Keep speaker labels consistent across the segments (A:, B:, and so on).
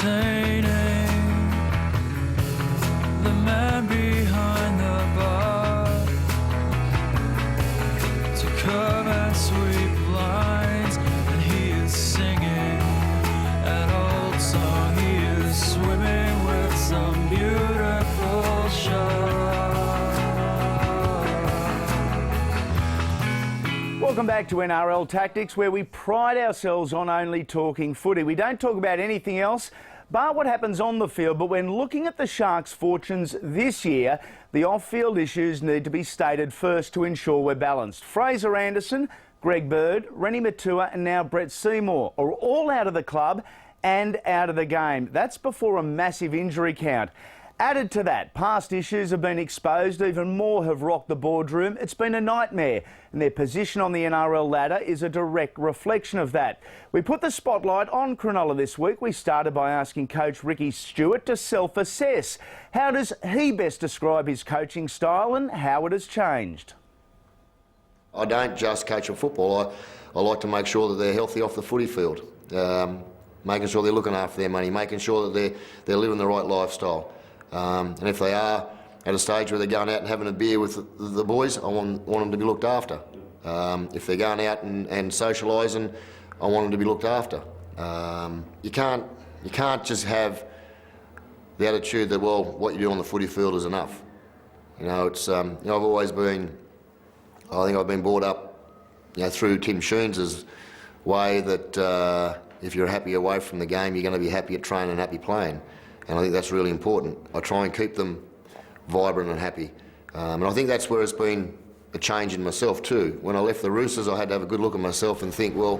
A: entertaining the man behind the bar to curve and sweep lines, and he is singing an old song. He is swimming with some beautiful shark.
B: Welcome back to NRL Tactics, where we pride ourselves on only talking footy. We don't talk about anything else but what happens on the field, but when looking at the Sharks' fortunes this year, the off-field issues need to be stated first to ensure we're balanced. Fraser Anderson, Greg Bird, Rennie Matua and now Brett Seymour are all out of the club and out of the game. That's before a massive injury count. Added to that, past issues have been exposed, even more have rocked the boardroom. It's been a nightmare, and their position on the NRL ladder is a direct reflection of that. We put the spotlight on Cronulla this week. We started by asking coach Ricky Stuart to self-assess. How does he best describe his coaching style and how it has changed?
C: I don't just coach them football. I like to make sure that they're healthy off the footy field, making sure they're looking after their money, making sure that they're living the right lifestyle. And if they are at a stage where they're going out and having a beer with the boys, I want them to be looked after. If they're going out and socialising, I want them to be looked after. You can't just have the attitude that, well, what you do on the footy field is enough. You know, it's I've always been, I think I've been brought up, through Tim Sheens's way that if you're happy away from the game, you're going to be happy at training and happy playing. And I think that's really important. I try and keep them vibrant and happy. And I think that's where it's been a change in myself too. When I left the Roosters, I had to have a good look at myself and think, well,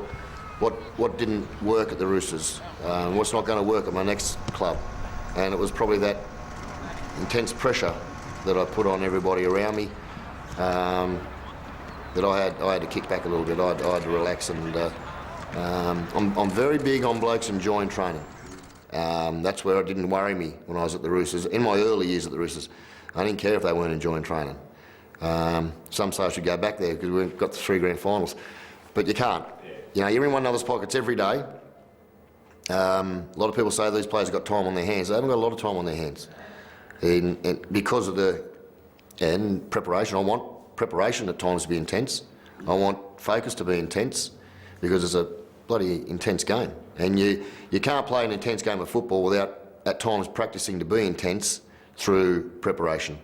C: what didn't work at the Roosters? What's not going to work at my next club? And it was probably that intense pressure that I put on everybody around me that I had to kick back a little bit. I had to relax, and I'm very big on blokes enjoying training. That's where it didn't worry me when I was at the Roosters. In my early years at the Roosters, I didn't care if they weren't enjoying training. Some say I should go back there because we got the 3 grand finals, but you can't. You're in one another's pockets every day. A lot of people say these players have got time on their hands. They haven't got a lot of time on their hands, and because of the preparation. I want preparation at times to be intense. I want focus to be intense because it's a bloody intense game. And you can't play an intense game of football without at times practising to be intense through preparation.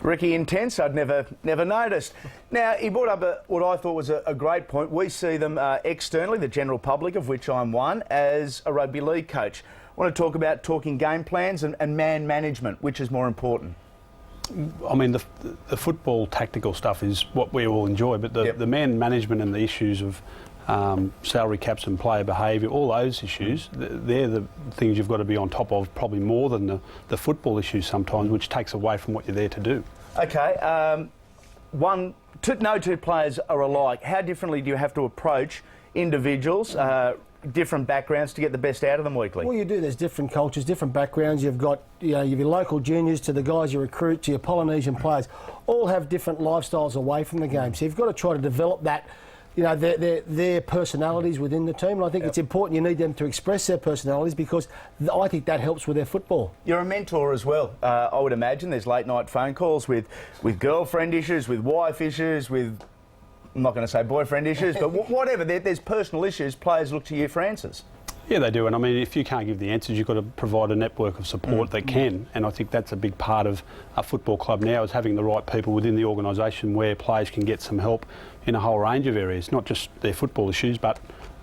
B: Ricky, intense? I'd never noticed. Now, he brought up what I thought was a great point. We see them externally, the general public, of which I'm one, as a rugby league coach. I want to talk about talking game plans and man management. Which is more important?
D: I mean, the football tactical stuff is what we all enjoy, but the man management and the issues of salary caps and player behaviour, all those issues, they're the things you've got to be on top of, probably more than the football issues sometimes, which takes away from what you're there to do. OK, no two players are alike. How differently do you have to approach individuals, different backgrounds, to get the best out of them weekly?
E: Well, you do. There's different cultures, different backgrounds. You've got your local juniors to the guys you recruit to your Polynesian players. All have different lifestyles away from the game. So you've got to try to develop that, their personalities within the team. And I think it's important you need them to express their personalities, because I think that helps with their football. You're
B: a mentor as well. I would imagine there's late night phone calls with girlfriend issues, with wife issues, with, I'm not going to say boyfriend issues, but whatever. There's personal issues. Players look to you for answers.
D: Yeah, they do. And I mean, if you can't give the answers, you've got to provide a network of support that can. And I think that's a big part of a football club now, is having the right people within the organisation where players can get some help in a whole range of areas, not just their football issues, but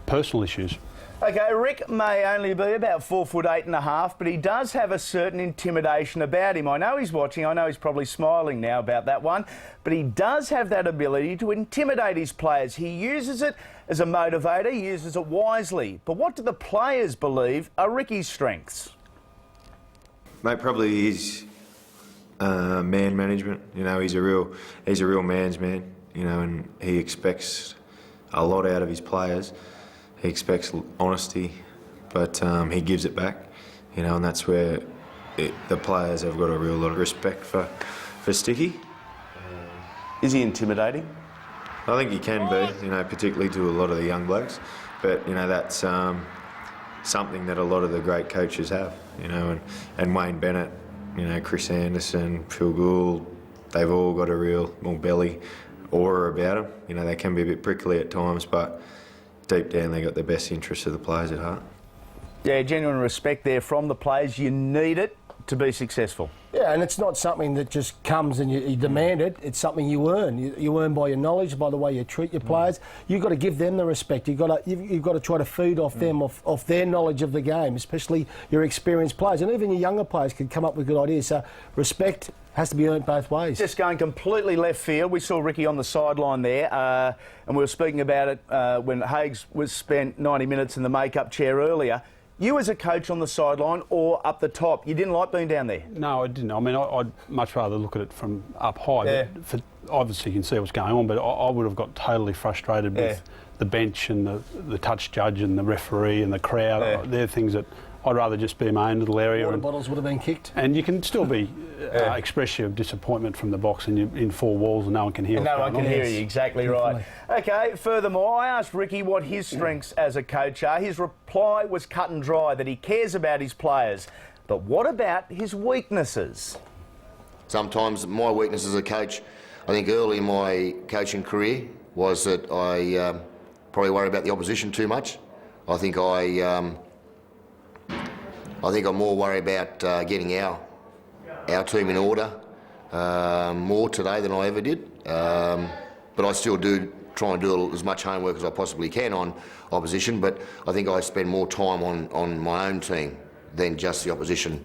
D: personal issues.
B: OK, Rick may only be about 4'8½", but he does have a certain intimidation about him. I know he's watching. I know he's probably smiling now about that one, but he does have that ability to intimidate his players. He uses it as a motivator. He uses it wisely. But what do the players believe are Ricky's strengths?
F: Mate, probably his man management. He's a real man's man. And he expects a lot out of his players. He expects honesty, but he gives it back, and that's where the players have got a real lot of respect for Sticky.
G: Is he intimidating?
F: I think he can be, particularly to a lot of the young blokes, but that's something that a lot of the great coaches have, you know, and Wayne Bennett, you know, Chris Anderson, Phil Gould, they've all got a real belly aura about them. You know, they can be a bit prickly at times, but deep down they got the best interests of the players at heart.
B: Yeah, genuine respect there from the players. You need it to be successful.
E: Yeah, and it's not something that just comes and you demand it. It's something you earn. You earn by your knowledge, by the way you treat your players. You've got to give them the respect. You've got to try to feed off them, off their knowledge of the game, especially your experienced players. And even your younger players can come up with good ideas. So respect has to be earned both ways.
B: Just going completely left field, we saw Ricky on the sideline there, and we were speaking about it when Hagues was spent 90 minutes in the make-up chair earlier. You as a coach on the sideline or up the top, you didn't like being down there?
D: No, I didn't. I mean, I'd much rather look at it from up high.
B: Yeah.
D: But obviously, you can see what's going on, but I would have got totally frustrated with the bench and the touch judge and the referee and the crowd.
B: Yeah.
D: They're things that I'd rather just be in my own little area.
E: Water bottles would have been kicked.
D: And you can still be express your disappointment from the box and you're in four walls and no one can hear.
B: No one can hear
E: Yes.
B: you, exactly right. Okay, furthermore, I asked Ricky what his strengths as a coach are. His reply was cut and dry, that he cares about his players. But what about his weaknesses?
C: Sometimes my weakness as a coach, I think early in my coaching career, was that I probably worry about the opposition too much. I think I'm more worried about getting our team in order more today than I ever did. But I still do try and do as much homework as I possibly can on opposition. But I think I spend more time on my own team than just the opposition.